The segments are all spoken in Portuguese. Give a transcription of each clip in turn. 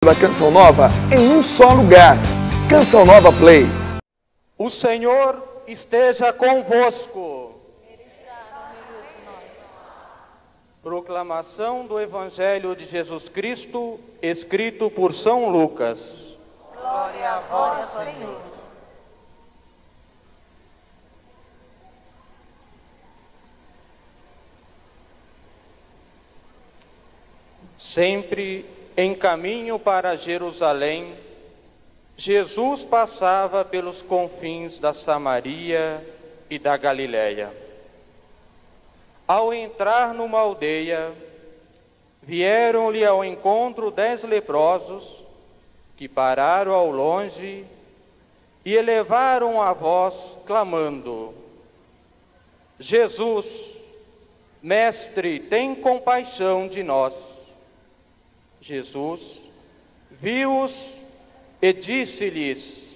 Da Canção Nova em um só lugar. Canção Nova Play. O Senhor esteja convosco. Ele está no meio de nós. Proclamação do Evangelho de Jesus Cristo, escrito por São Lucas. Glória a vós, Senhor. Sempre em caminho para Jerusalém, Jesus passava pelos confins da Samaria e da Galiléia. Ao entrar numa aldeia, vieram-lhe ao encontro 10 leprosos, que pararam ao longe e elevaram a voz, clamando: Jesus, Mestre, tem compaixão de nós. Jesus viu-os e disse-lhes: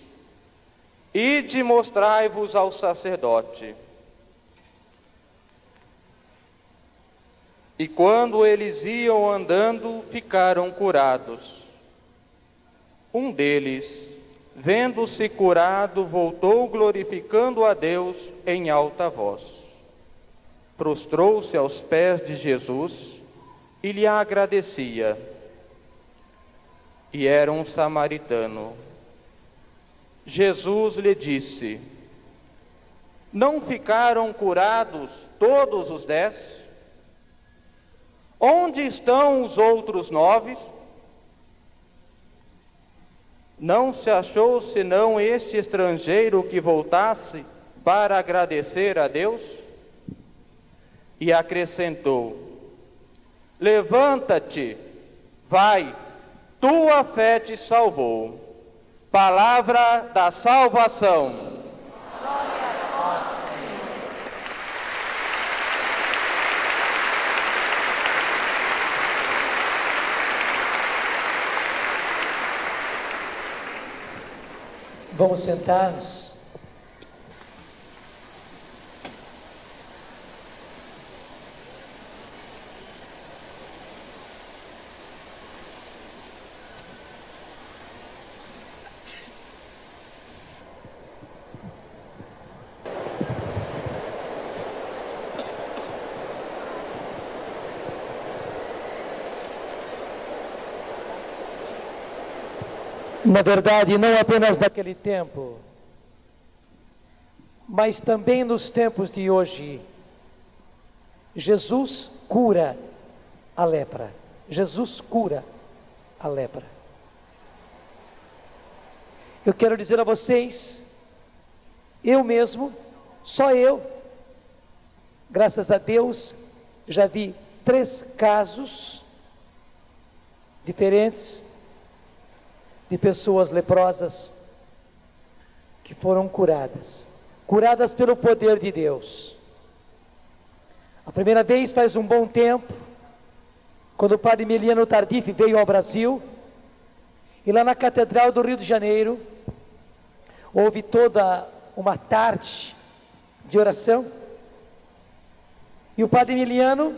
Ide mostrai-vos ao sacerdote. E quando eles iam andando, ficaram curados. Um deles, vendo-se curado, voltou glorificando a Deus em alta voz. Prostrou-se aos pés de Jesus e lhe agradecia. E era um samaritano. Jesus lhe disse: Não ficaram curados todos os 10? Onde estão os outros 9? Não se achou senão este estrangeiro que voltasse para agradecer a Deus? E acrescentou: Levanta-te, vai, tua fé te salvou. Palavra da salvação. Glória a vós, Senhor. Vamos sentar-nos. Na verdade, não apenas naquele tempo, mas também nos tempos de hoje, Jesus cura a lepra. Jesus cura a lepra. Eu quero dizer a vocês, eu mesmo, só eu, graças a Deus, já vi 3 casos diferentes de pessoas leprosas que foram curadas pelo poder de Deus. A primeira vez faz um bom tempo, quando o padre Emiliano Tardif veio ao Brasil, e lá na Catedral do Rio de Janeiro, houve toda uma tarde de oração, e o padre Emiliano,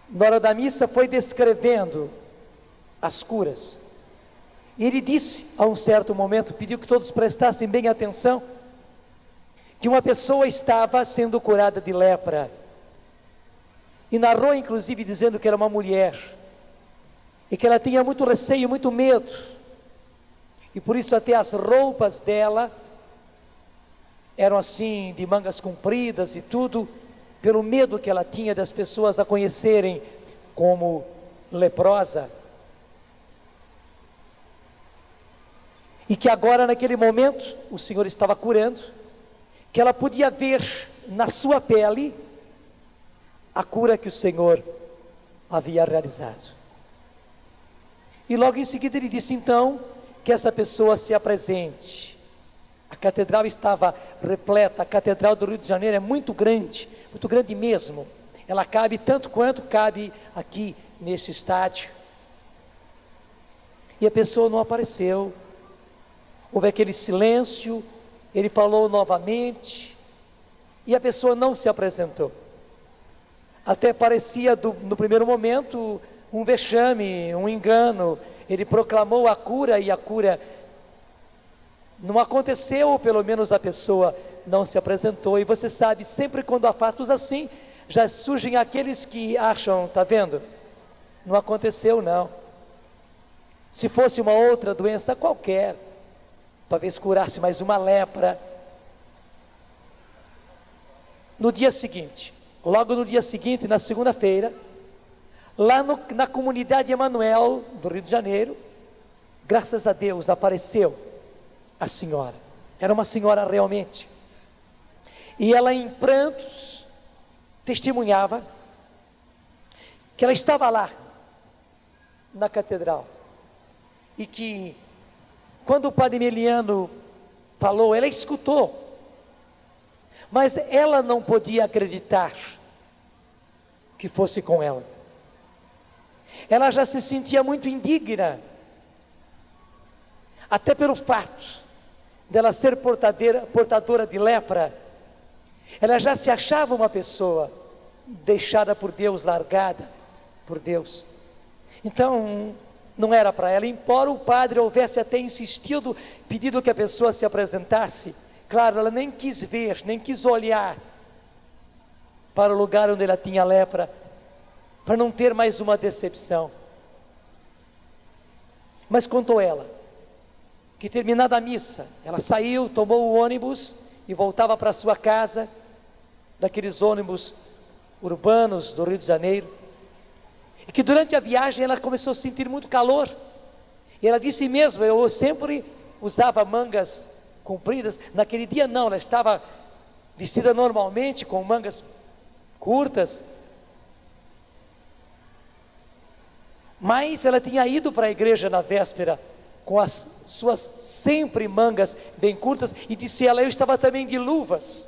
na hora da missa, foi descrevendo as curas. E ele disse, a um certo momento, pediu que todos prestassem bem atenção, que uma pessoa estava sendo curada de lepra. E narrou, inclusive, dizendo que era uma mulher, e que ela tinha muito receio, muito medo, e por isso até as roupas dela eram assim, de mangas compridas e tudo, pelo medo que ela tinha das pessoas a conhecerem como leprosa. E que agora, naquele momento, o Senhor estava curando, que ela podia ver na sua pele a cura que o Senhor havia realizado. E logo em seguida ele disse então que essa pessoa se apresente. A catedral estava repleta, a Catedral do Rio de Janeiro é muito grande mesmo. Ela cabe tanto quanto cabe aqui neste estádio. E a pessoa não apareceu. Houve aquele silêncio, ele falou novamente, e a pessoa não se apresentou. Até parecia, no primeiro momento, um vexame, um engano. Ele proclamou a cura e a cura não aconteceu, ou pelo menos a pessoa não se apresentou. E você sabe, sempre quando há fatos assim, já surgem aqueles que acham, tá vendo? Não aconteceu não. Se fosse uma outra doença qualquer, talvez curasse mais uma lepra. No dia seguinte, logo no dia seguinte, na segunda-feira, lá na comunidade Emanuel, do Rio de Janeiro, graças a Deus, apareceu a senhora. Era uma senhora realmente. E ela em prantos, testemunhava que ela estava lá, na catedral. E que, quando o padre Emiliano falou, ela escutou. Mas ela não podia acreditar que fosse com ela. Ela já se sentia muito indigna, até pelo fato dela ser portadora de lepra. Ela já se achava uma pessoa deixada por Deus, largada por Deus. Então, não era para ela, embora o padre houvesse até insistido, pedido que a pessoa se apresentasse. Claro, ela nem quis ver, nem quis olhar para o lugar onde ela tinha lepra, para não ter mais uma decepção. Mas contou ela, que terminada a missa, ela saiu, tomou o ônibus e voltava para sua casa, daqueles ônibus urbanos do Rio de Janeiro, e que durante a viagem ela começou a sentir muito calor, e ela disse mesmo, eu sempre usava mangas compridas, naquele dia não, ela estava vestida normalmente, com mangas curtas, mas ela tinha ido para a igreja na véspera, com as suas sempre mangas bem curtas, e disse ela, eu estava também de luvas,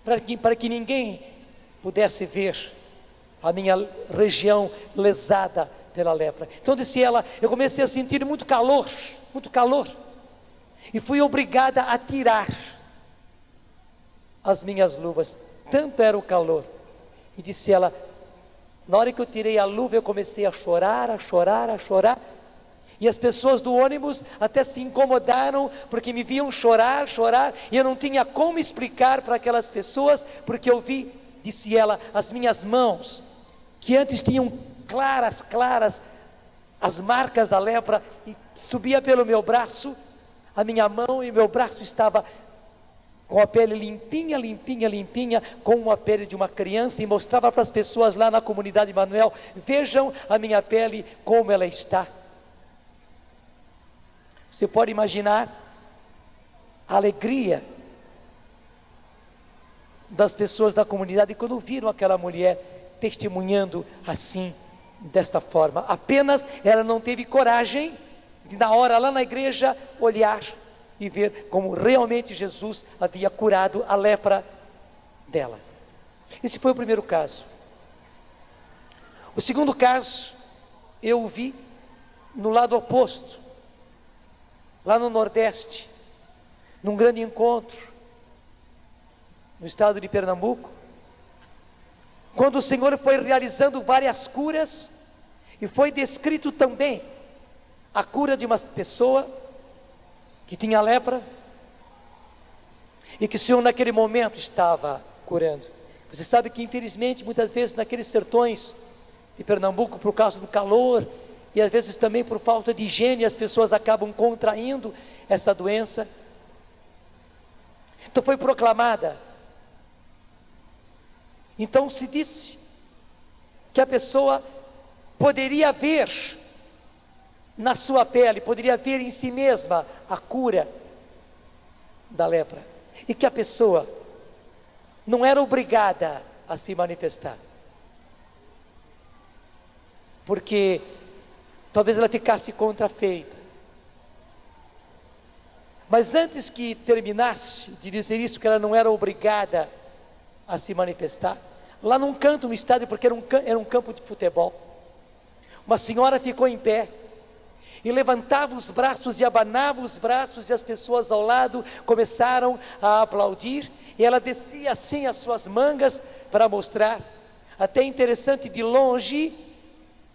para que ninguém pudesse ver a minha região lesada pela lepra. Então disse ela, eu comecei a sentir muito calor, e fui obrigada a tirar as minhas luvas, tanto era o calor. E disse ela, na hora que eu tirei a luva, eu comecei a chorar, e as pessoas do ônibus até se incomodaram, porque me viam chorar, e eu não tinha como explicar para aquelas pessoas, porque eu vi, disse ela, as minhas mãos, que antes tinham claras, as marcas da lepra, e subia pelo meu braço, a minha mão e meu braço estava com a pele limpinha, como a pele de uma criança, e mostrava para as pessoas lá na comunidade Emanuel, vejam a minha pele como ela está. Você pode imaginar a alegria das pessoas da comunidade quando viram aquela mulher testemunhando assim, desta forma. Apenas ela não teve coragem de na hora lá na igreja olhar e ver como realmente Jesus havia curado a lepra dela. Esse foi o primeiro caso. O segundo caso eu vi no lado oposto, lá no Nordeste, num grande encontro no estado de Pernambuco, quando o Senhor foi realizando várias curas, e foi descrito também a cura de uma pessoa que tinha lepra, e que o Senhor naquele momento estava curando. Você sabe que infelizmente muitas vezes naqueles sertões de Pernambuco, por causa do calor, e às vezes também por falta de higiene, as pessoas acabam contraindo essa doença. Então foi proclamada. Então se disse que a pessoa poderia ver na sua pele, poderia ver em si mesma a cura da lepra, e que a pessoa não era obrigada a se manifestar, porque talvez ela ficasse contrafeita. Mas antes que terminasse de dizer isso, que ela não era obrigada a se manifestar, lá num canto no estádio, porque era um campo de futebol, uma senhora ficou em pé e levantava os braços e abanava os braços, e as pessoas ao lado começaram a aplaudir, e ela descia assim as suas mangas para mostrar. Até interessante, de longe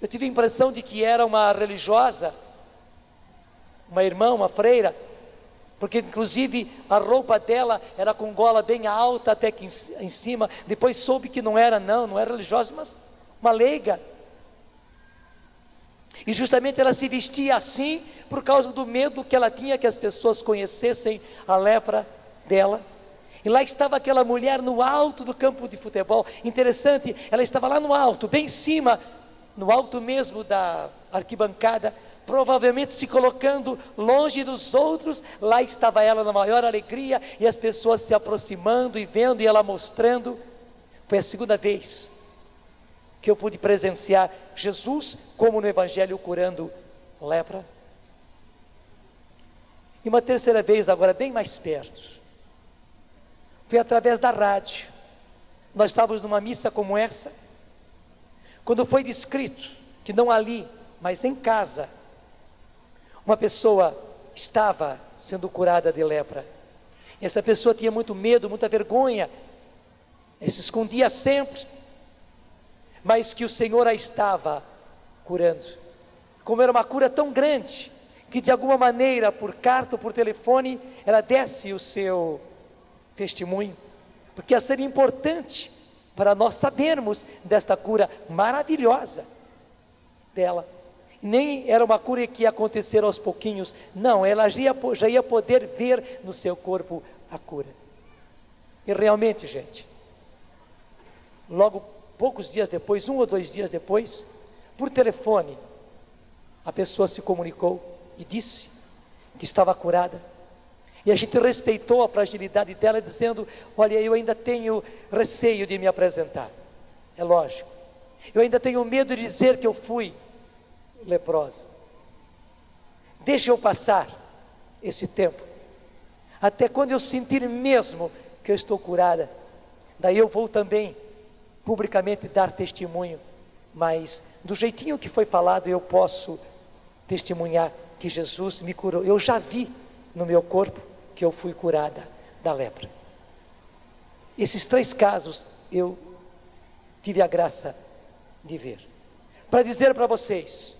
Eu tive a impressão de que era uma religiosa, uma irmã, uma freira, porque inclusive a roupa dela era com gola bem alta até que em cima. Depois soube que não era religiosa, mas uma leiga. E justamente ela se vestia assim por causa do medo que ela tinha que as pessoas conhecessem a lepra dela. E lá estava aquela mulher no alto do campo de futebol. Interessante, ela estava lá no alto, bem em cima, no alto mesmo da arquibancada, provavelmente se colocando longe dos outros. Lá estava ela na maior alegria, e as pessoas se aproximando e vendo, e ela mostrando. Foi a segunda vez que eu pude presenciar Jesus, como no Evangelho, curando lepra. E uma terceira vez, agora bem mais perto, foi através da rádio. Nós estávamos numa missa como essa, quando foi descrito que não ali, mas em casa, uma pessoa estava sendo curada de lepra. E essa pessoa tinha muito medo, muita vergonha, e se escondia sempre, mas que o Senhor a estava curando. Como era uma cura tão grande, que de alguma maneira, por carta ou por telefone, ela desse o seu testemunho, porque ia ser importante para nós sabermos desta cura maravilhosa dela. Nem era uma cura que ia acontecer aos pouquinhos, não, ela já ia poder ver no seu corpo a cura. E realmente, gente, logo poucos dias depois, 1 ou 2 dias depois, por telefone, a pessoa se comunicou e disse que estava curada. E a gente respeitou a fragilidade dela, dizendo: olha, eu ainda tenho receio de me apresentar. É lógico. Eu ainda tenho medo de dizer que eu fui leprosa. Deixa eu passar esse tempo, até quando eu sentir mesmo que eu estou curada. Daí eu vou também publicamente dar testemunho. Mas do jeitinho que foi falado, eu posso testemunhar que Jesus me curou. Eu já vi no meu corpo que eu fui curada da lepra. Esses 3 casos eu tive a graça de ver. Para dizer para vocês,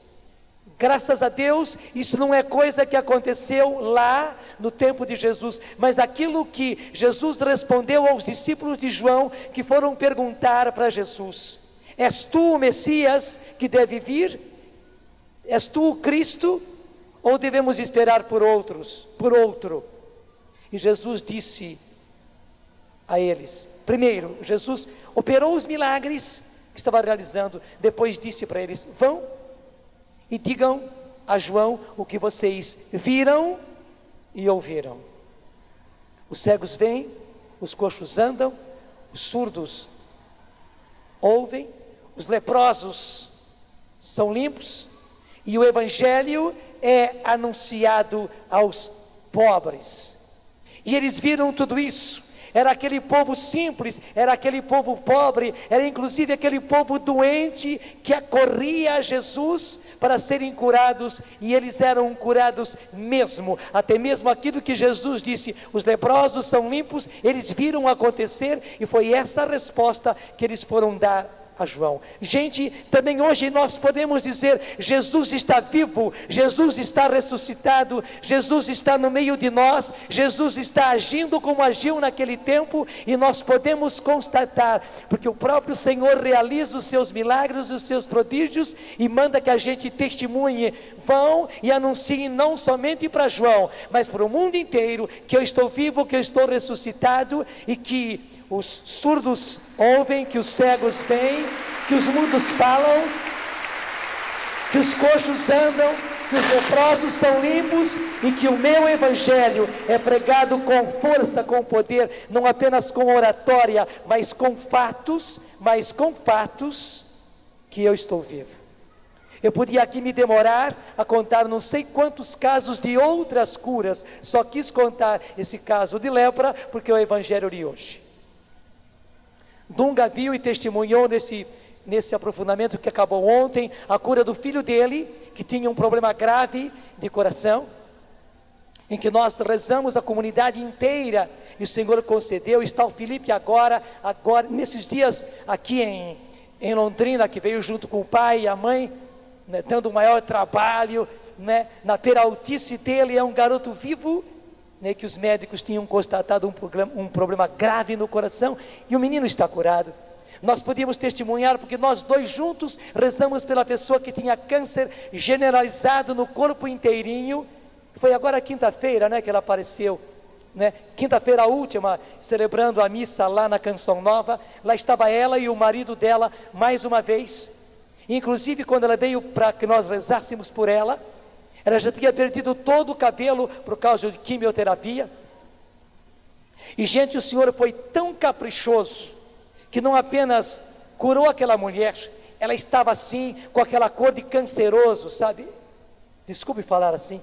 graças a Deus, isso não é coisa que aconteceu lá no tempo de Jesus, mas aquilo que Jesus respondeu aos discípulos de João, que foram perguntar para Jesus: és tu o Messias que deve vir? És tu o Cristo? Ou devemos esperar por outro? E Jesus disse a eles, primeiro, Jesus operou os milagres que estava realizando, depois disse para eles: vão e digam a João o que vocês viram e ouviram. Os cegos vêm, os coxos andam, os surdos ouvem, os leprosos são limpos, e o Evangelho é anunciado aos pobres. E eles viram tudo isso. Era aquele povo simples, era aquele povo pobre, era inclusive aquele povo doente que acorria a Jesus para serem curados, e eles eram curados mesmo, até mesmo aquilo que Jesus disse: os leprosos são limpos, eles viram acontecer, e foi essa a resposta que eles foram dar a João. Gente, também hoje nós podemos dizer: Jesus está vivo, Jesus está ressuscitado, Jesus está no meio de nós, Jesus está agindo como agiu naquele tempo, e nós podemos constatar, porque o próprio Senhor realiza os seus milagres, os seus prodígios, e manda que a gente testemunhe. Vão e anunciem não somente para João, mas para o mundo inteiro, que eu estou vivo, que eu estou ressuscitado, e que os surdos ouvem, que os cegos veem, que os mudos falam, que os coxos andam, que os leprosos são limpos, e que o meu Evangelho é pregado com força, com poder, não apenas com oratória, mas com fatos, que eu estou vivo. Eu podia aqui me demorar a contar não sei quantos casos de outras curas, só quis contar esse caso de lepra, porque é o Evangelho de hoje. Dunga viu e testemunhou nesse aprofundamento que acabou ontem, a cura do filho dele, que tinha um problema grave de coração, em que nós rezamos a comunidade inteira, e o Senhor concedeu. Está o Felipe agora nesses dias aqui em Londrina, que veio junto com o pai e a mãe, né, dando o maior trabalho, né, na peraltice dele é um garoto vivo, né, que os médicos tinham constatado um problema grave no coração, e o menino está curado. Nós podíamos testemunhar porque nós dois juntos rezamos pela pessoa que tinha câncer generalizado no corpo inteirinho. Foi agora quinta-feira, né, que ela apareceu, né? Quinta-feira última, celebrando a missa lá na Canção Nova. Lá estava ela e o marido dela mais uma vez. Inclusive quando ela veio para que nós rezássemos por ela, ela já tinha perdido todo o cabelo por causa de quimioterapia. E gente, o Senhor foi tão caprichoso que não apenas curou aquela mulher, ela estava assim, com aquela cor de canceroso, sabe? Desculpe falar assim,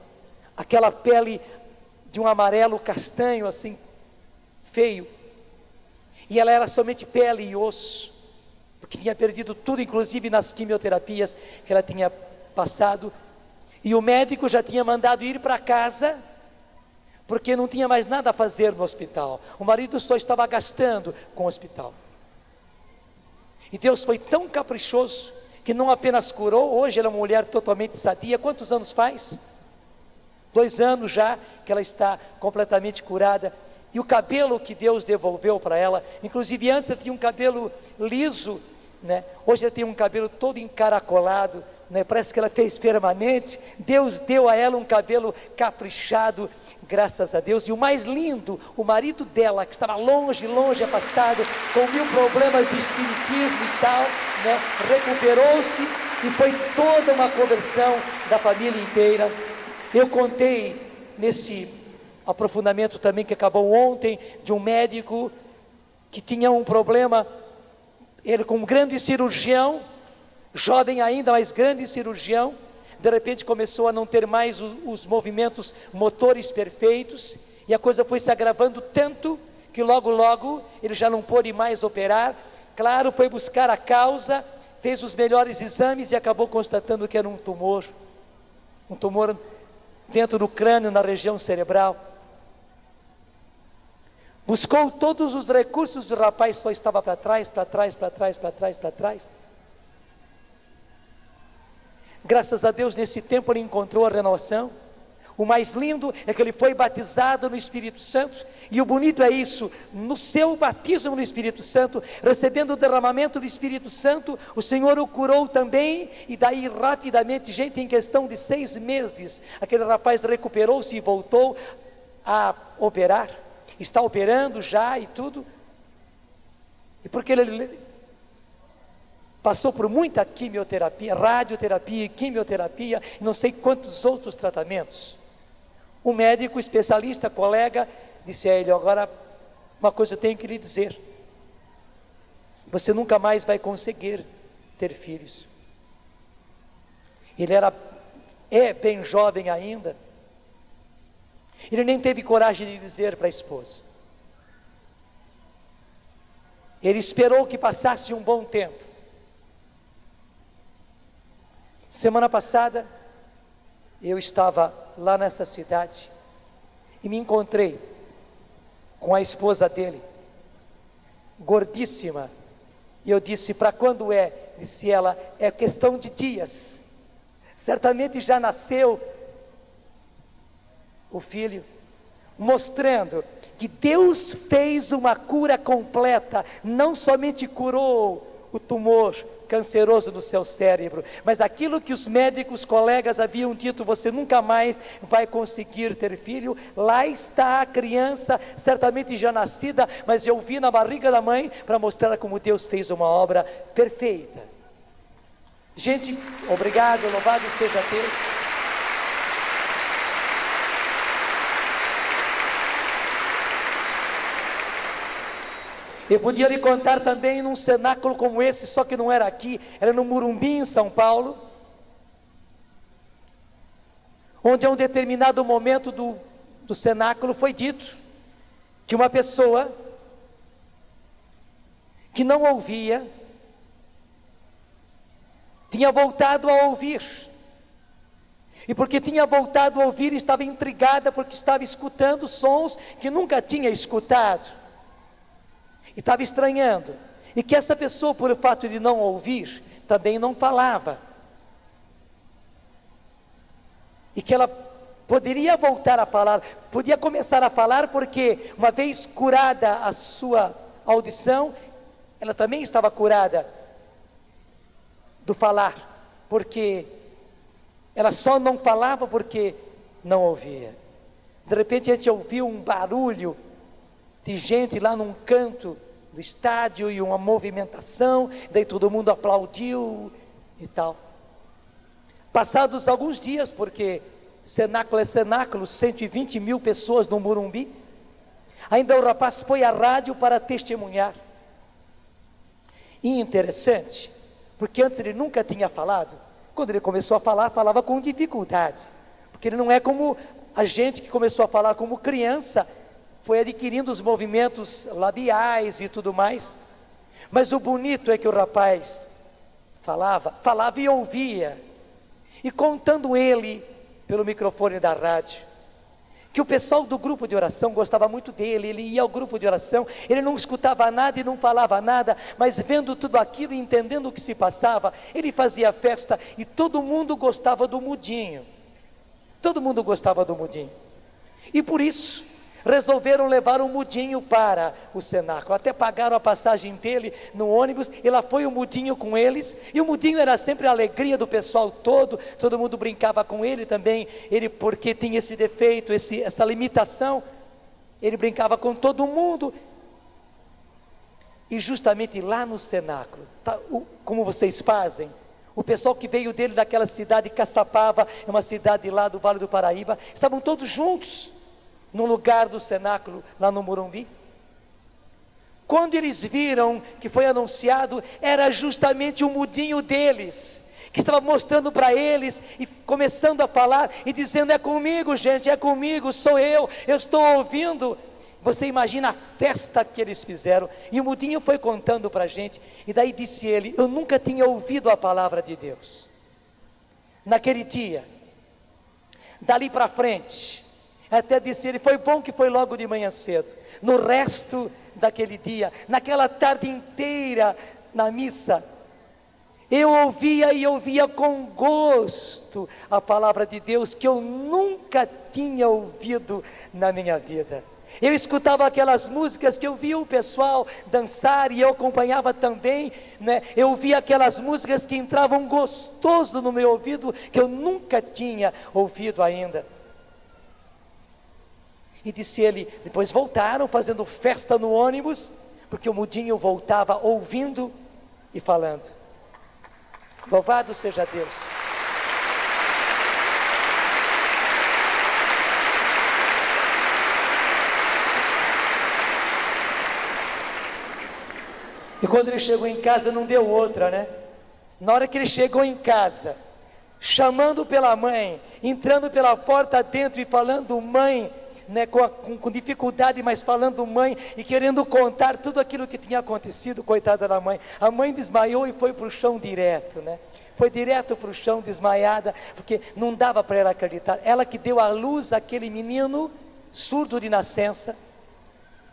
aquela pele de um amarelo castanho assim, feio. E ela era somente pele e osso, porque tinha perdido tudo, inclusive nas quimioterapias que ela tinha passado. E o médico já tinha mandado ir para casa, porque não tinha mais nada a fazer no hospital. O marido só estava gastando com o hospital. E Deus foi tão caprichoso, que não apenas curou, hoje ela é uma mulher totalmente sadia. Quantos anos faz? 2 anos já que ela está completamente curada. E o cabelo que Deus devolveu para ela, inclusive antes ela tinha um cabelo liso, né? Hoje ela tem um cabelo todo encaracolado, né? Parece que ela fez permanente. Deus deu a ela um cabelo caprichado, graças a Deus. E o mais lindo, o marido dela, que estava longe, afastado, com 1000 problemas de espiritismo e tal, né? Recuperou-se e foi toda uma conversão da família inteira. Eu contei nesse aprofundamento também que acabou ontem, de um médico que tinha um problema, ele com um grande cirurgião, jovem ainda, mas grande cirurgião, de repente começou a não ter mais os movimentos motores perfeitos, e a coisa foi se agravando tanto, que logo ele já não pôde mais operar. Claro, foi buscar a causa, fez os melhores exames e acabou constatando que era um tumor dentro do crânio, na região cerebral. Buscou todos os recursos, o rapaz só estava para trás. Graças a Deus, nesse tempo ele encontrou a renovação. O mais lindo é que ele foi batizado no Espírito Santo, e o bonito é isso, no seu batismo no Espírito Santo, recebendo o derramamento do Espírito Santo, o Senhor o curou também, e daí rapidamente, gente, em questão de 6 meses, aquele rapaz recuperou-se e voltou a operar, está operando já e tudo, e porque ele passou por muita quimioterapia, radioterapia, quimioterapia, não sei quantos outros tratamentos. O médico especialista, colega, disse a ele: agora uma coisa eu tenho que lhe dizer, você nunca mais vai conseguir ter filhos. Ele é bem jovem ainda, ele nem teve coragem de dizer para a esposa. Ele esperou que passasse um bom tempo. Semana passada, eu estava lá nessa cidade e me encontrei com a esposa dele, gordíssima, e eu disse: para quando é? Disse ela: é questão de dias, certamente já nasceu o filho, mostrando que Deus fez uma cura completa, não somente curou o tumor canceroso no seu cérebro, mas aquilo que os médicos colegas haviam dito: você nunca mais vai conseguir ter filho, lá está a criança, certamente já nascida, mas eu vi na barriga da mãe, para mostrar como Deus fez uma obra perfeita. Gente, obrigado, louvado seja Deus. Eu podia lhe contar também num cenáculo como esse, só que não era aqui, era no Morumbi, em São Paulo, onde a um determinado momento do cenáculo foi dito que uma pessoa que não ouvia, tinha voltado a ouvir, e porque tinha voltado a ouvir, estava intrigada, porque estava escutando sons que nunca tinha escutado, e estava estranhando, e que essa pessoa, por o fato de não ouvir, também não falava. e que ela poderia voltar a falar, podia começar a falar, porque uma vez curada a sua audição, ela também estava curada do falar, porque ela só não falava porque não ouvia. De repente a gente ouviu um barulho de gente lá num canto do estádio e uma movimentação, daí todo mundo aplaudiu e tal. Passados alguns dias, porque cenáculo é cenáculo, 120 mil pessoas no Morumbi, ainda o rapaz foi à rádio para testemunhar. E interessante, porque antes ele nunca tinha falado. Quando ele começou a falar, falava com dificuldade, porque ele não é como a gente que começou a falar como criança, foi adquirindo os movimentos labiais e tudo mais. Mas o bonito é que o rapaz falava e ouvia, e contando ele pelo microfone da rádio, que o pessoal do grupo de oração gostava muito dele. Ele ia ao grupo de oração, ele não escutava nada e não falava nada, mas vendo tudo aquilo e entendendo o que se passava, ele fazia festa, e todo mundo gostava do mudinho. Todo mundo gostava do mudinho, e por isso resolveram levar o mudinho para o cenáculo. Até pagaram a passagem dele no ônibus, e lá foi o mudinho com eles. E o mudinho era sempre a alegria do pessoal todo mundo brincava com ele também. Ele, porque tinha esse defeito, essa limitação, ele brincava com todo mundo. E justamente lá no cenáculo, como vocês fazem, o pessoal que veio dele daquela cidade, Caçapava, é uma cidade lá do Vale do Paraíba, estavam todos juntos no lugar do cenáculo, lá no Morumbi. Quando eles viram que foi anunciado, era justamente o mudinho deles, que estava mostrando para eles, e começando a falar, e dizendo: é comigo, gente, é comigo, sou eu estou ouvindo. Você imagina a festa que eles fizeram. E o mudinho foi contando para a gente, e daí disse ele: eu nunca tinha ouvido a palavra de Deus. Naquele dia, dali para frente, até disse ele, foi bom que foi logo de manhã cedo. No resto daquele dia, naquela tarde inteira na missa, eu ouvia com gosto a palavra de Deus, que eu nunca tinha ouvido na minha vida. Eu escutava aquelas músicas que eu via o pessoal dançar, e eu acompanhava também, né? Eu ouvia aquelas músicas que entravam gostoso no meu ouvido, que eu nunca tinha ouvido ainda. E disse ele, depois voltaram fazendo festa no ônibus, porque o mudinho voltava ouvindo e falando. Louvado seja Deus. E quando ele chegou em casa, não deu outra, né? Na hora que ele chegou em casa, chamando pela mãe, entrando pela porta dentro e falando mãe, né, com dificuldade, mas falando mãe, e querendo contar tudo aquilo que tinha acontecido, coitada da mãe. A mãe desmaiou e foi para o chão direto, né? Foi direto para o chão, desmaiada, porque não dava para ela acreditar. Ela que deu à luz aquele menino surdo de nascença,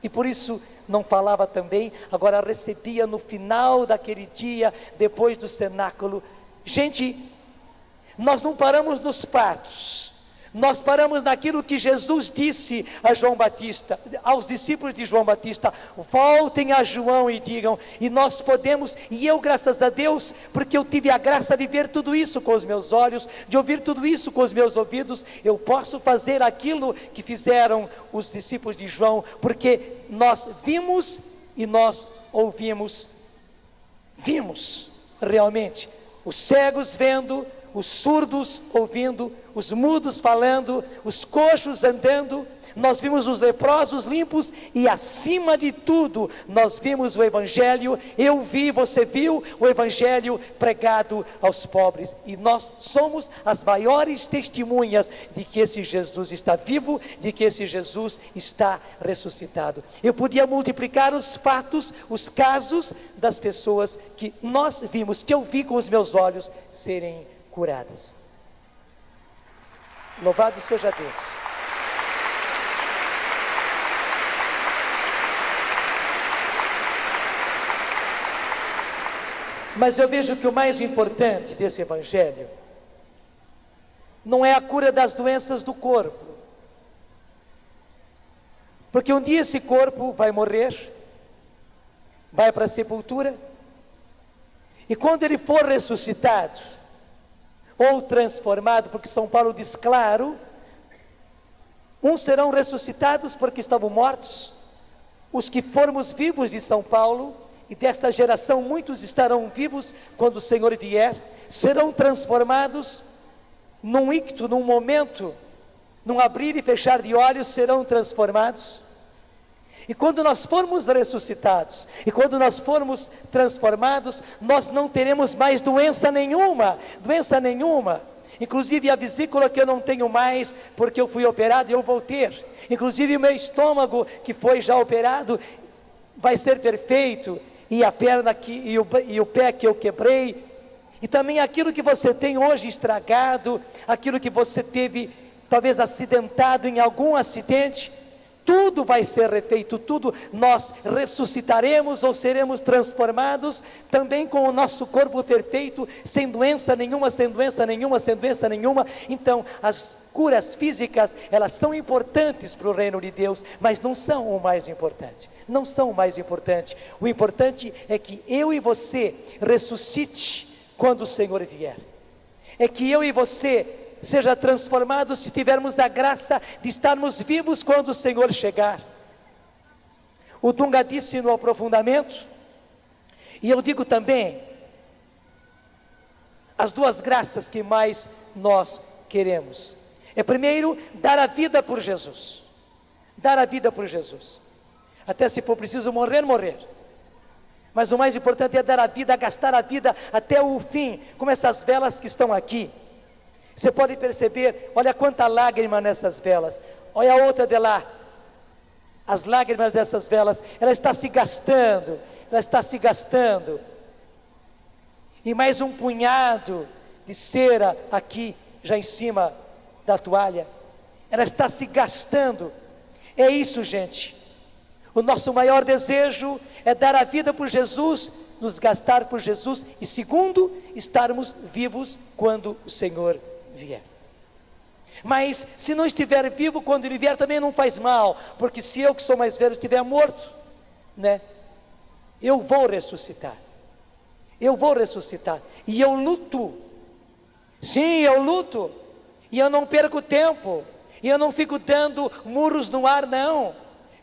e por isso não falava também. Agora recebia no final daquele dia, depois do cenáculo. Gente, nós não paramos nos fatos, nós paramos naquilo que Jesus disse a João Batista, aos discípulos de João Batista: voltem a João e digam. E nós podemos, e eu, graças a Deus, porque eu tive a graça de ver tudo isso com os meus olhos, de ouvir tudo isso com os meus ouvidos, eu posso fazer aquilo que fizeram os discípulos de João, porque nós vimos e nós ouvimos. Vimos realmente os cegos vendo, os surdos ouvindo, os mudos falando, os coxos andando. Nós vimos os leprosos limpos, e acima de tudo nós vimos o Evangelho. Eu vi, você viu o Evangelho pregado aos pobres, e nós somos as maiores testemunhas de que esse Jesus está vivo, de que esse Jesus está ressuscitado. Eu podia multiplicar os fatos, os casos das pessoas que nós vimos, que eu vi com os meus olhos, serem curadas. Louvado seja Deus. Mas eu vejo que o mais importante desse Evangelho não é a cura das doenças do corpo. Porque um dia esse corpo vai morrer, vai para a sepultura, e quando ele for ressuscitado, ou transformado, porque São Paulo diz claro, uns serão ressuscitados porque estavam mortos, os que formos vivos de São Paulo, e desta geração muitos estarão vivos quando o Senhor vier, serão transformados num icto, num momento, num abrir e fechar de olhos, serão transformados. E quando nós formos ressuscitados, e quando nós formos transformados, nós não teremos mais doença nenhuma, inclusive a vesícula que eu não tenho mais, porque eu fui operado, eu vou ter, inclusive o meu estômago, que foi já operado, vai ser perfeito, e a perna e o pé que eu quebrei, e também aquilo que você tem hoje estragado, aquilo que você teve talvez acidentado em algum acidente, tudo vai ser refeito, tudo nós ressuscitaremos ou seremos transformados também com o nosso corpo perfeito, sem doença nenhuma, sem doença nenhuma, sem doença nenhuma. Então as curas físicas, elas são importantes para o reino de Deus, mas não são o mais importante, não são o mais importante. O importante é que eu e você ressuscite quando o Senhor vier, é que eu e você seja transformado se tivermos a graça de estarmos vivos quando o Senhor chegar. O Dunga disse no aprofundamento, e eu digo também, as duas graças que mais nós queremos, é primeiro, dar a vida por Jesus, dar a vida por Jesus, até se for preciso morrer, morrer, mas o mais importante é dar a vida, gastar a vida até o fim, como essas velas que estão aqui. Você pode perceber, olha quanta lágrima nessas velas, olha a outra de lá, as lágrimas dessas velas, ela está se gastando, e mais um punhado de cera aqui, já em cima da toalha, ela está se gastando. É isso, gente, o nosso maior desejo é dar a vida por Jesus, nos gastar por Jesus, e segundo, estarmos vivos quando o Senhor vier. Mas se não estiver vivo quando ele vier, também não faz mal, porque se eu que sou mais velho estiver morto, né, eu vou ressuscitar, e eu luto, sim, eu luto, e eu não perco tempo, e eu não fico dando murros no ar, não,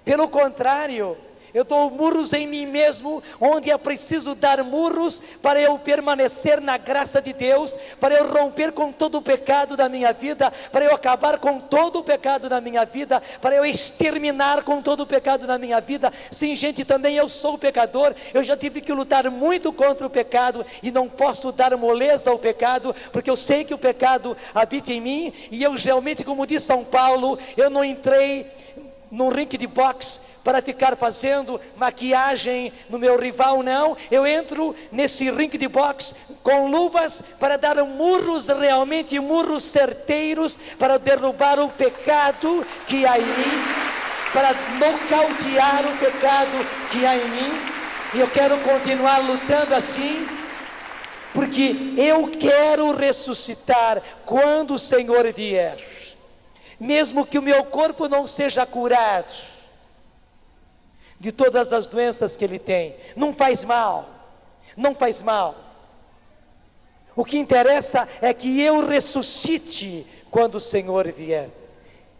pelo contrário, eu dou murros em mim mesmo, onde é preciso dar murros para eu permanecer na graça de Deus, para eu romper com todo o pecado da minha vida, para eu acabar com todo o pecado da minha vida, para eu exterminar com todo o pecado da minha vida. Sim, gente, também eu sou pecador, eu já tive que lutar muito contra o pecado, e não posso dar moleza ao pecado, porque eu sei que o pecado habita em mim, e eu realmente, como diz São Paulo, eu não entrei num ringue de boxe para ficar fazendo maquiagem no meu rival, não, eu entro nesse ringue de boxe com luvas para dar murros, realmente murros certeiros, para derrubar o pecado que há em mim, para nocautear o pecado que há em mim, e eu quero continuar lutando assim, porque eu quero ressuscitar quando o Senhor vier, mesmo que o meu corpo não seja curado de todas as doenças que ele tem, não faz mal, o que interessa é que eu ressuscite quando o Senhor vier.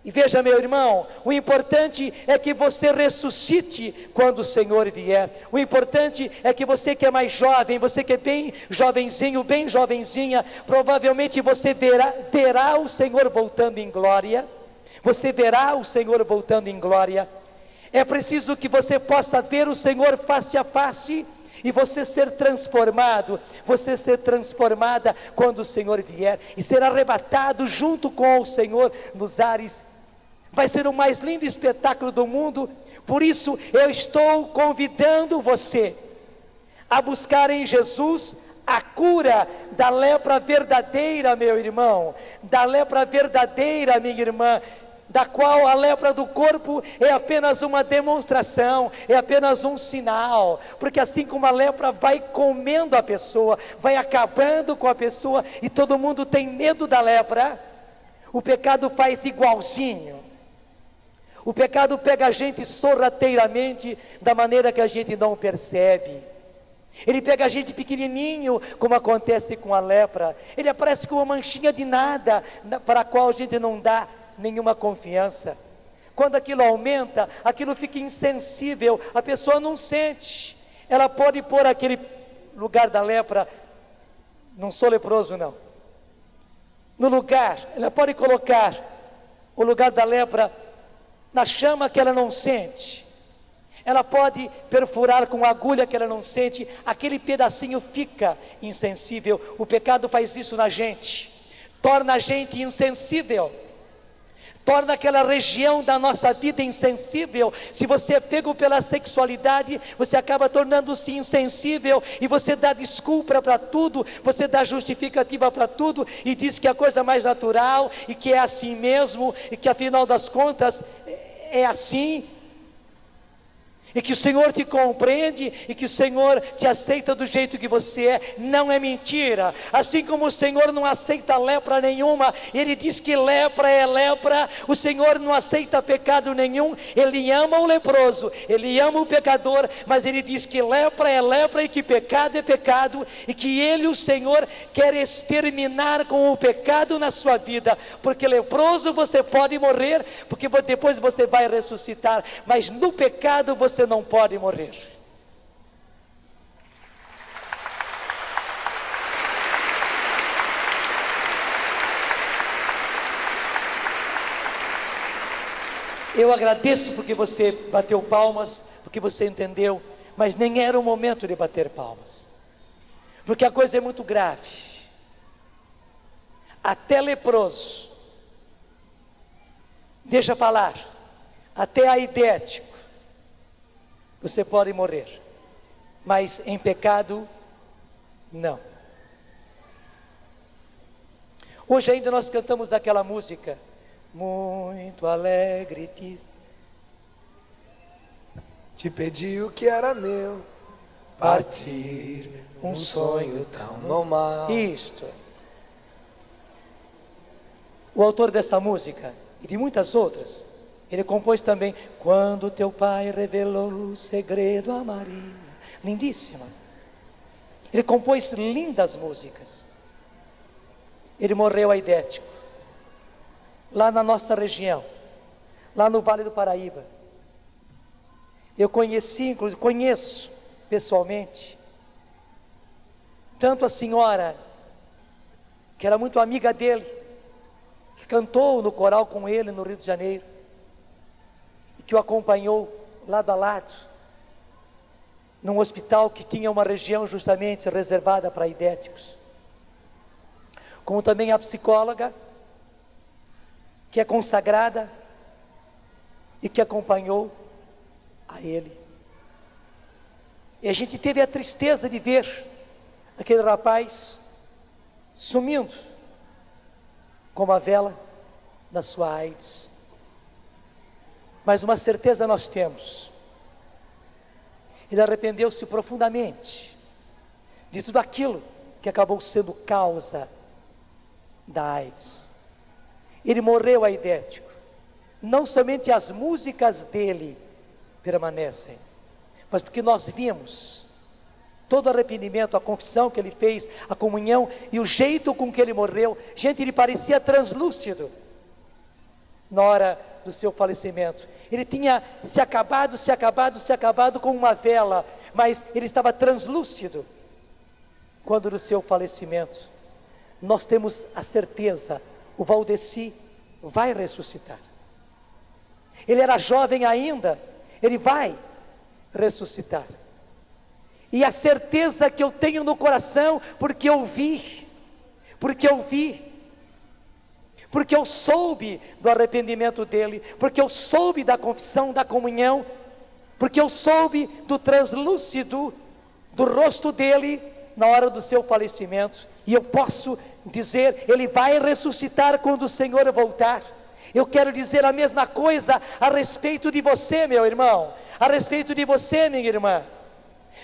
E veja, meu irmão, o importante é que você ressuscite quando o Senhor vier. O importante é que você que é mais jovem, você que é bem jovenzinho, bem jovenzinha, provavelmente você verá o Senhor voltando em glória, É preciso que você possa ver o Senhor face a face, e você ser transformado, você ser transformada quando o Senhor vier, e ser arrebatado junto com o Senhor nos ares. Vai ser o mais lindo espetáculo do mundo. Por isso eu estou convidando você a buscar em Jesus a cura da lepra verdadeira, meu irmão, da lepra verdadeira, minha irmã, da qual a lepra do corpo é apenas uma demonstração, é apenas um sinal, porque assim como a lepra vai comendo a pessoa, vai acabando com a pessoa, e todo mundo tem medo da lepra, O pecado faz igualzinho. O pecado pega a gente sorrateiramente, da maneira que a gente não percebe. Ele pega a gente pequenininho, como acontece com a lepra. Ele aparece com uma manchinha de nada, para a qual a gente não dá nenhuma confiança. Quando aquilo aumenta, aquilo fica insensível, a pessoa não sente. Ela pode pôr aquele lugar da lepra, não sou leproso não. No lugar, ela pode colocar o lugar da lepra na chama que ela não sente. Ela pode perfurar com agulha que ela não sente, aquele pedacinho fica insensível. O pecado faz isso na gente, torna a gente insensível, torna aquela região da nossa vida insensível. Se você é pego pela sexualidade, você acaba tornando-se insensível, e você dá desculpa para tudo, você dá justificativa para tudo, e diz que é a coisa mais natural, e que é assim mesmo, e que afinal das contas é assim, e que o Senhor te compreende, e que o Senhor te aceita do jeito que você é. Não é mentira. Assim como o Senhor não aceita lepra nenhuma, Ele diz que lepra é lepra. O Senhor não aceita pecado nenhum. Ele ama o leproso, Ele ama o pecador, mas Ele diz que lepra é lepra, e que pecado é pecado, e que Ele, o Senhor, quer exterminar com o pecado na sua vida. Porque leproso você pode morrer, porque depois você vai ressuscitar, mas no pecado você não pode morrer. Eu agradeço porque você bateu palmas, porque você entendeu, mas nem era o momento de bater palmas, porque a coisa é muito grave. Até leproso, deixa falar, até aidético, você pode morrer, mas em pecado, não. Hoje ainda nós cantamos aquela música, muito alegre Te pedi o que era meu, partir, um sonho tão normal. Isto. O autor dessa música, e de muitas outras, ele compôs também, quando teu pai revelou o segredo a Maria. Lindíssima. Ele compôs lindas músicas. Ele morreu aidético, lá na nossa região, lá no Vale do Paraíba. Eu conheci, inclusive, conheço pessoalmente, tanto a senhora, que era muito amiga dele, que cantou no coral com ele no Rio de Janeiro, que o acompanhou lado a lado, num hospital que tinha uma região justamente reservada para aidéticos, como também a psicóloga, que é consagrada, e que acompanhou a ele. E a gente teve a tristeza de ver aquele rapaz sumindo, como a vela da sua AIDS. Mas uma certeza nós temos, ele arrependeu-se profundamente de tudo aquilo que acabou sendo causa da AIDS. Ele morreu aidético. Não somente as músicas dele permanecem, mas porque nós vimos todo o arrependimento, a confissão que ele fez, a comunhão e o jeito com que ele morreu. Gente, ele parecia translúcido na hora do seu falecimento. Ele tinha se acabado com uma vela, mas ele estava translúcido quando no seu falecimento. Nós temos a certeza, o Valdeci vai ressuscitar. Ele era jovem ainda, ele vai ressuscitar. E a certeza que eu tenho no coração, porque eu vi, porque eu soube do arrependimento dele, porque eu soube da confissão, da comunhão, porque eu soube do translúcido do rosto dele na hora do seu falecimento, e eu posso dizer, ele vai ressuscitar quando o Senhor voltar. Eu quero dizer a mesma coisa a respeito de você, meu irmão, a respeito de você, minha irmã.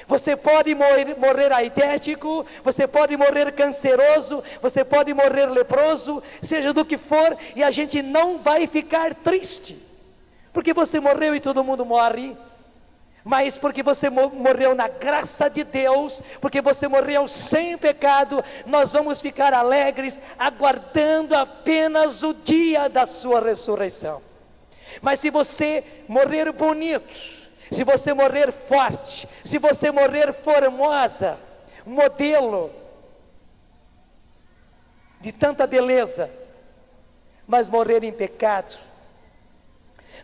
Você pode morrer aidético, você pode morrer canceroso, você pode morrer leproso, seja do que for, e a gente não vai ficar triste, porque você morreu e todo mundo morre, mas porque você morreu na graça de Deus, porque você morreu sem pecado, nós vamos ficar alegres, aguardando apenas o dia da sua ressurreição. Mas se você morrer bonito, se você morrer forte, se você morrer formosa, modelo de tanta beleza, mas morrer em pecado,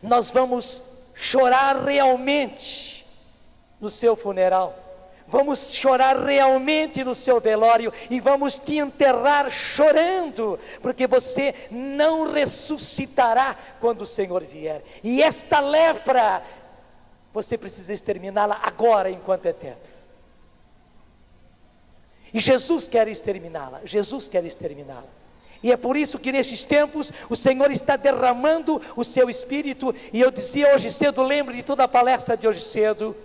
nós vamos chorar realmente no seu funeral, vamos chorar realmente no seu velório, e vamos te enterrar chorando, porque você não ressuscitará quando o Senhor vier. E esta lepra, você precisa exterminá-la agora, enquanto é tempo. E Jesus quer exterminá-la, Jesus quer exterminá-la. E é por isso que nesses tempos o Senhor está derramando o seu Espírito. E eu dizia hoje cedo, lembre de toda a palestra de hoje cedo,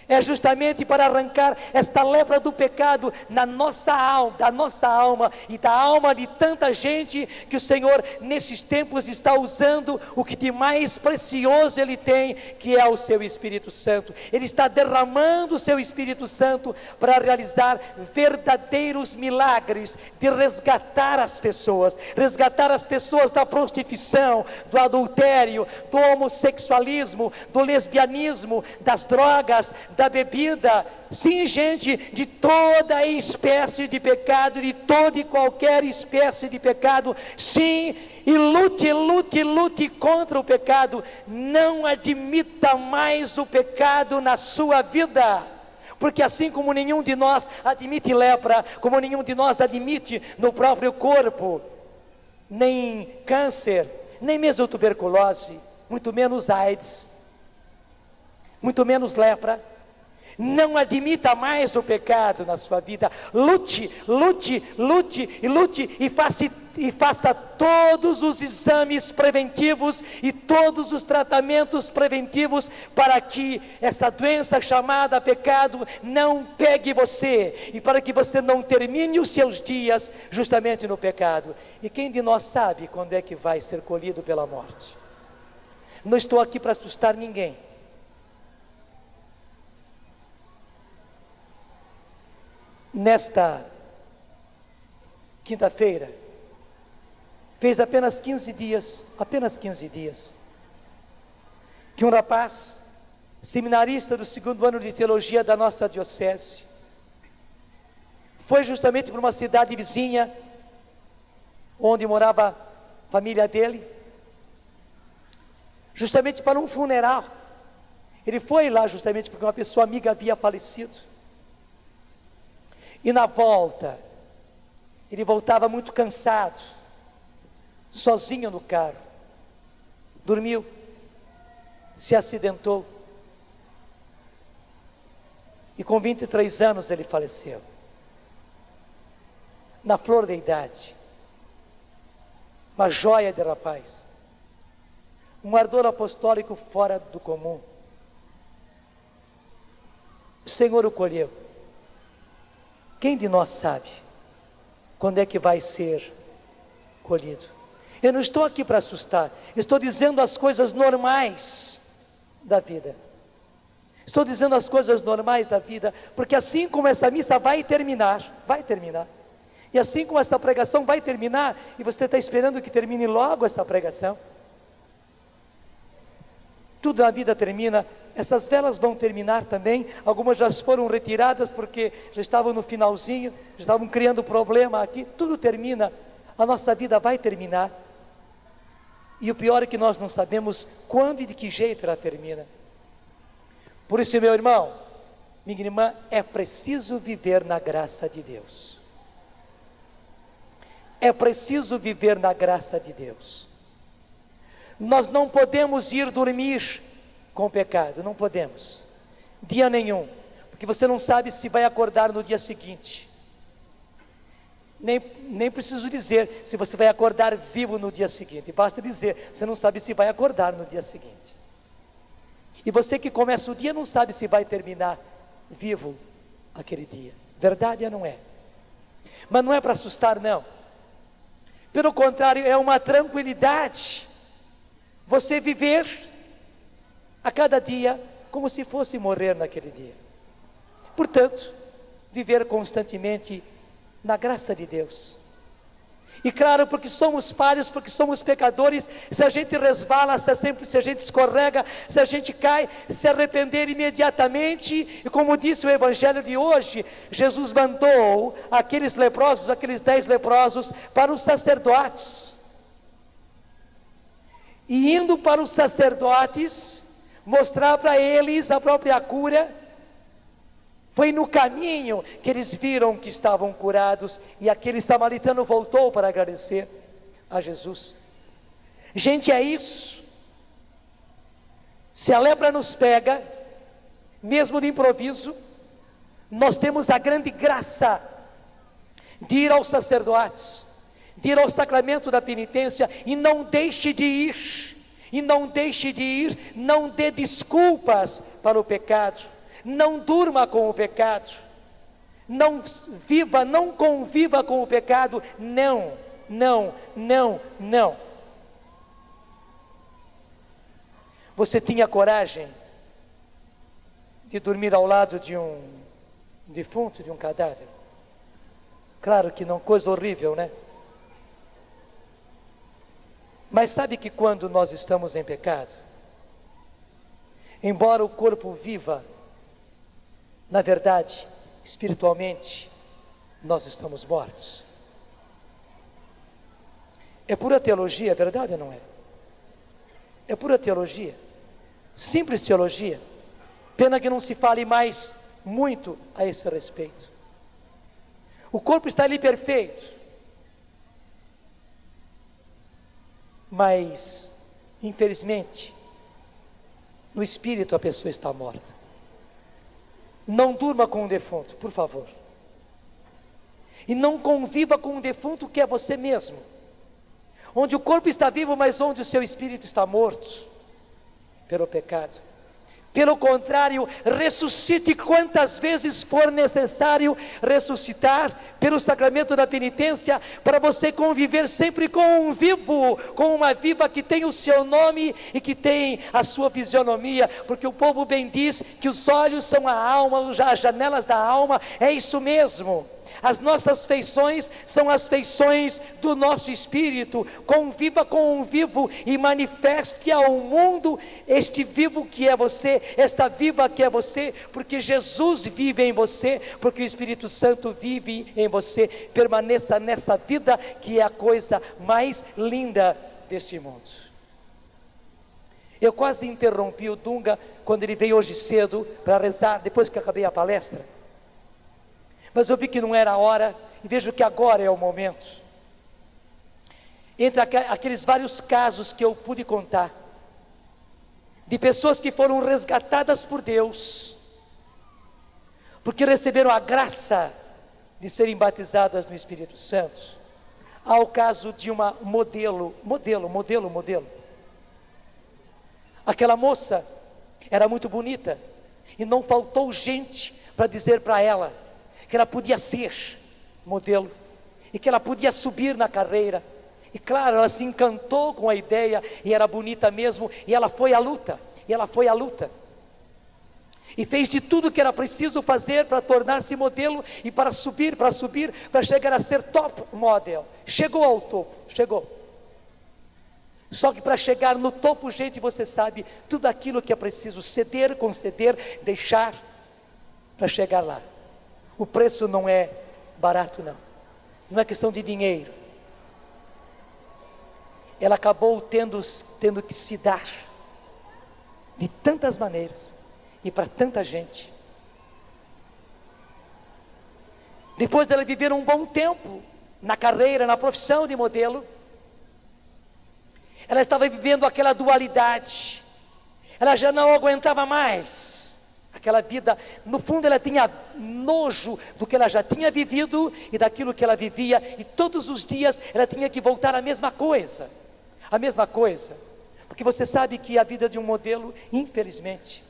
é justamente para arrancar esta lepra do pecado da nossa alma e da alma de tanta gente, que o Senhor nesses tempos está usando o que de mais precioso Ele tem, que é o seu Espírito Santo. Ele está derramando o seu Espírito Santo para realizar verdadeiros milagres, de resgatar as pessoas da prostituição, do adultério, do homossexualismo, do lesbianismo, das drogas, da bebida, sim, gente, de toda espécie de pecado, de toda e qualquer espécie de pecado, sim, e lute contra o pecado. Não admita mais o pecado na sua vida, porque assim como nenhum de nós admite lepra, como nenhum de nós admite no próprio corpo, nem câncer, nem mesmo tuberculose, muito menos AIDS, muito menos lepra. Não admita mais o pecado na sua vida. Lute e faça todos os exames preventivos e todos os tratamentos preventivos, para que essa doença chamada pecado não pegue você, e para que você não termine os seus dias justamente no pecado. E quem de nós sabe quando é que vai ser colhido pela morte? Não estou aqui para assustar ninguém. Nesta quinta-feira, fez apenas 15 dias, que um rapaz, seminarista do 2º ano de teologia da nossa diocese, foi justamente para uma cidade vizinha, onde morava a família dele, justamente para um funeral. Ele foi lá justamente porque uma pessoa amiga havia falecido. E na volta, ele voltava muito cansado, sozinho no carro, dormiu, se acidentou, e com 23 anos ele faleceu, na flor da idade, uma joia de rapaz, um ardor apostólico fora do comum. O Senhor o colheu. Quem de nós sabe quando é que vai ser colhido? Eu não estou aqui para assustar, estou dizendo as coisas normais da vida. Estou dizendo as coisas normais da vida, porque assim como essa missa vai terminar, e assim como essa pregação vai terminar, e você está esperando que termine logo essa pregação, tudo na vida termina. Essas velas vão terminar também, algumas já foram retiradas porque já estavam no finalzinho, já estavam criando problema aqui. Tudo termina, a nossa vida vai terminar, e o pior é que nós não sabemos quando e de que jeito ela termina. Por isso, meu irmão, minha irmã, é preciso viver na graça de Deus. É preciso viver na graça de Deus. Nós não podemos ir dormir com o pecado, não podemos, dia nenhum, porque você não sabe se vai acordar no dia seguinte. Nem preciso dizer se você vai acordar vivo no dia seguinte, basta dizer, você não sabe se vai acordar no dia seguinte. E você que começa o dia não sabe se vai terminar vivo aquele dia. Verdade ou não é? Mas não é para assustar, não. Pelo contrário, é uma tranquilidade você viver a cada dia como se fosse morrer naquele dia. Portanto, viver constantemente na graça de Deus. E claro, porque somos falhos, porque somos pecadores, se a gente resvala, se a gente escorrega, se a gente cai, se arrepender imediatamente. E como disse o Evangelho de hoje, Jesus mandou aqueles leprosos, aqueles 10 leprosos, para os sacerdotes. E indo para os sacerdotes, mostrar para eles a própria cura. Foi no caminho que eles viram que estavam curados, e aquele samaritano voltou para agradecer a Jesus. Gente, é isso. Se a lepra nos pega, mesmo de improviso, nós temos a grande graça de ir aos sacerdotes, de ir ao sacramento da penitência, e não deixe de ir, não dê desculpas para o pecado. Não durma com o pecado, não conviva com o pecado, não. Você tinha coragem de dormir ao lado de um defunto, de um cadáver? Claro que não, coisa horrível, né? Mas sabe que quando nós estamos em pecado, embora o corpo viva, na verdade, espiritualmente, nós estamos mortos. É pura teologia, é verdade ou não é? É pura teologia, simples teologia. Pena que não se fale mais muito a esse respeito. O corpo está ali perfeito, mas, infelizmente, no espírito a pessoa está morta. Não durma com um defunto, por favor. E não conviva com um defunto que é você mesmo. Onde o corpo está vivo, mas onde o seu espírito está morto pelo pecado. Pelo contrário, ressuscite quantas vezes for necessário ressuscitar pelo sacramento da penitência, para você conviver sempre com um vivo, com uma viva que tem o seu nome e que tem a sua fisionomia, porque o povo bem diz que os olhos são a alma, as janelas da alma. É isso mesmo. As nossas feições são as feições do nosso espírito. Conviva com um vivo e manifeste ao mundo este vivo que é você, esta viva que é você, porque Jesus vive em você, porque o Espírito Santo vive em você. Permaneça nessa vida que é a coisa mais linda deste mundo. Eu quase interrompi o Dunga quando ele veio hoje cedo para rezar, depois que acabei a palestra. Mas eu vi que não era a hora, e vejo que agora é o momento. Entre aqueles vários casos que eu pude contar, de pessoas que foram resgatadas por Deus, porque receberam a graça de serem batizadas no Espírito Santo, há o caso de uma modelo. Aquela moça era muito bonita, e não faltou gente para dizer para ela que ela podia ser modelo, e que ela podia subir na carreira. E claro, ela se encantou com a ideia, e era bonita mesmo, e ela foi à luta, e fez de tudo que era preciso fazer para tornar-se modelo, e para subir, para chegar a ser top model. Chegou ao topo, chegou. Só que para chegar no topo, gente, você sabe, tudo aquilo que é preciso ceder, conceder, deixar, para chegar lá. O preço não é barato, não é questão de dinheiro. Ela acabou tendo que se dar de tantas maneiras e para tanta gente. Depois dela viver um bom tempo na carreira, na profissão de modelo, ela estava vivendo aquela dualidade. Ela já não aguentava mais aquela vida. No fundo ela tinha nojo do que ela já tinha vivido e daquilo que ela vivia, e todos os dias ela tinha que voltar à mesma coisa, porque você sabe que a vida de um modelo, infelizmente,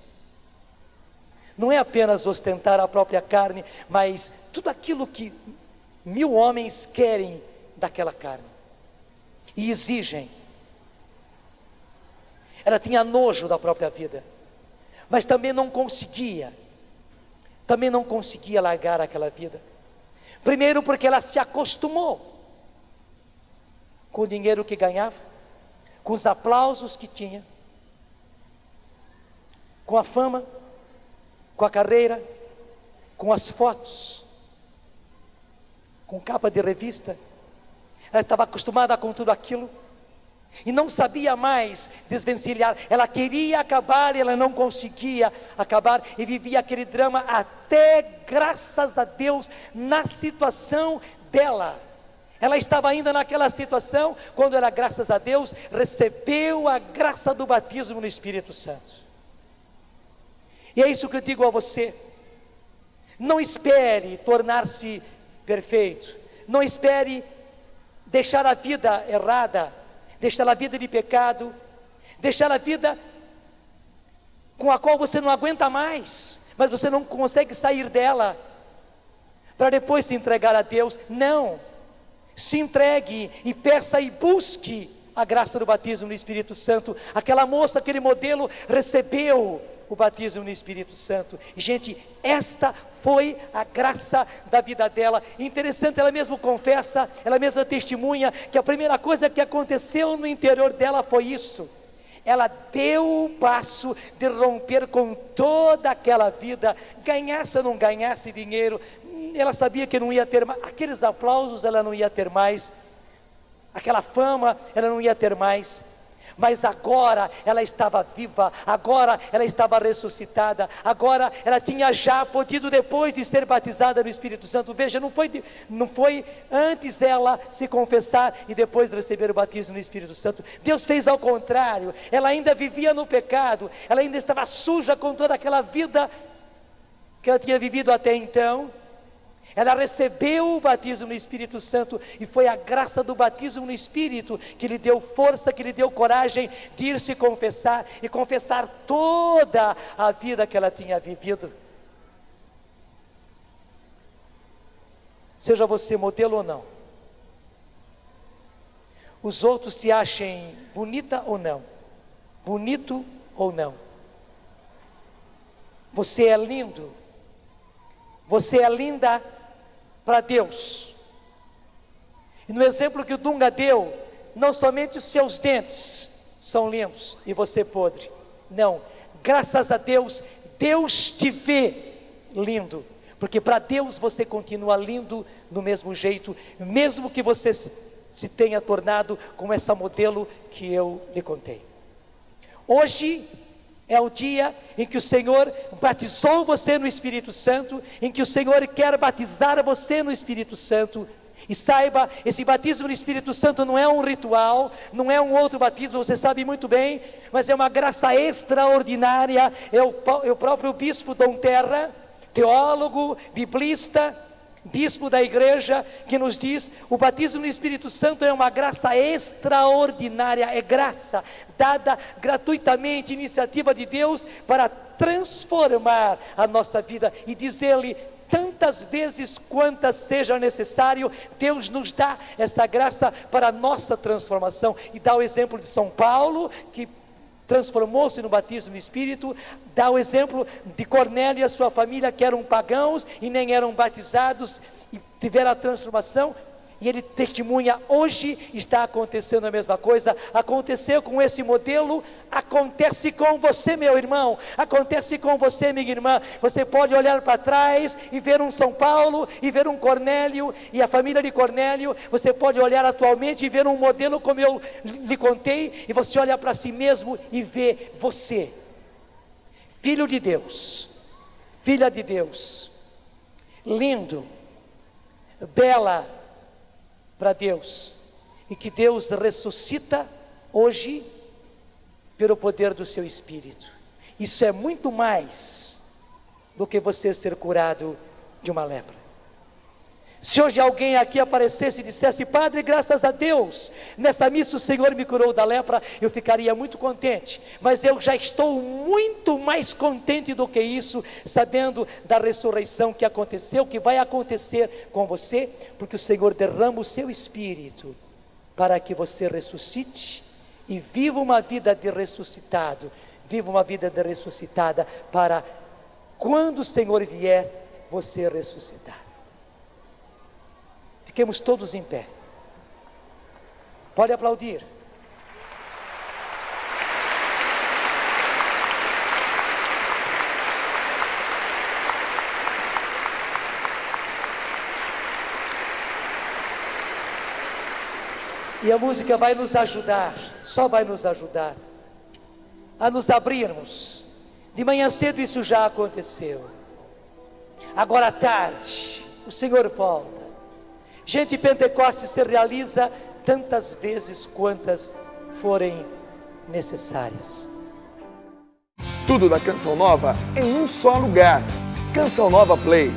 não é apenas ostentar a própria carne, mas tudo aquilo que 1000 homens querem daquela carne e exigem. Ela tinha nojo da própria vida, mas também não conseguia largar aquela vida. Primeiro porque ela se acostumou com o dinheiro que ganhava, com os aplausos que tinha, com a fama, com a carreira, com as fotos, com capa de revista. Ela estava acostumada com tudo aquilo e não sabia mais desvencilhar. Ela queria acabar e ela não conseguia acabar, e vivia aquele drama até, graças a Deus, na situação dela. Ela estava ainda naquela situação quando ela, graças a Deus, recebeu a graça do batismo no Espírito Santo. E é isso que eu digo a você: não espere tornar-se perfeito, não espere deixar a vida errada, deixar a vida de pecado, deixar a vida com a qual você não aguenta mais, mas você não consegue sair dela, para depois se entregar a Deus. Não, se entregue e peça e busque a graça do batismo no Espírito Santo. Aquela moça, aquele modelo, recebeu o batismo no Espírito Santo, e gente, esta foi a graça da vida dela. Interessante, ela mesma confessa, ela mesma testemunha, que a primeira coisa que aconteceu no interior dela foi isso: ela deu o passo de romper com toda aquela vida, ganhasse ou não ganhasse dinheiro, ela sabia que não ia ter mais, aqueles aplausos ela não ia ter mais, aquela fama ela não ia ter mais, mas agora ela estava viva, agora ela estava ressuscitada, agora ela tinha já podido, depois de ser batizada no Espírito Santo. Veja, não foi antes ela se confessar e depois receber o batismo no Espírito Santo. Deus fez ao contrário. Ela ainda vivia no pecado, ela ainda estava suja com toda aquela vida que ela tinha vivido até então. Ela recebeu o batismo no Espírito Santo, e foi a graça do batismo no Espírito que lhe deu força, que lhe deu coragem de ir se confessar e confessar toda a vida que ela tinha vivido. Seja você modelo ou não, os outros te achem bonita ou não, bonito ou não, você é lindo, você é linda para Deus. E no exemplo que o Dunga deu, não somente os seus dentes são lindos e você podre, não, graças a Deus, Deus te vê lindo, porque para Deus você continua lindo do mesmo jeito, mesmo que você se tenha tornado como essa modelo que eu lhe contei. Hoje é o dia em que o Senhor batizou você no Espírito Santo, em que o Senhor quer batizar você no Espírito Santo. E saiba, esse batismo no Espírito Santo não é um ritual, não é um outro batismo, você sabe muito bem, mas é uma graça extraordinária. É o próprio bispo Dom Terra, teólogo, biblista, bispo da igreja, que nos diz: o batismo no Espírito Santo é uma graça extraordinária, é graça dada gratuitamente, iniciativa de Deus para transformar a nossa vida. E diz ele: tantas vezes quantas seja necessário, Deus nos dá essa graça para a nossa transformação. E dá o exemplo de São Paulo, que transformou-se no batismo no Espírito. Dá o exemplo de Cornélio e a sua família, que eram pagãos e nem eram batizados, e tiveram a transformação. E ele testemunha: hoje está acontecendo a mesma coisa. Aconteceu com esse modelo, acontece com você, meu irmão, acontece com você, minha irmã. Você pode olhar para trás e ver um São Paulo, e ver um Cornélio e a família de Cornélio. Você pode olhar atualmente e ver um modelo como eu lhe contei, e você olha para si mesmo e vê você, filho de Deus, filha de Deus, lindo, bela para Deus, e que Deus ressuscita hoje pelo poder do seu Espírito. Isso é muito mais do que você ser curado de uma lepra. Se hoje alguém aqui aparecesse e dissesse: Padre, graças a Deus, nessa missa o Senhor me curou da lepra, eu ficaria muito contente. Mas eu já estou muito mais contente do que isso, sabendo da ressurreição que aconteceu, que vai acontecer com você, porque o Senhor derrama o seu Espírito para que você ressuscite e viva uma vida de ressuscitado. Viva uma vida de ressuscitada para quando o Senhor vier, você ressuscitar. Fiquemos todos em pé. Pode aplaudir. E a música vai nos ajudar, só vai nos ajudar a nos abrirmos. De manhã cedo isso já aconteceu. Agora à tarde, o Senhor volta. Gente, Pentecostes se realiza tantas vezes quantas forem necessárias. Tudo da Canção Nova em um só lugar. Canção Nova Play.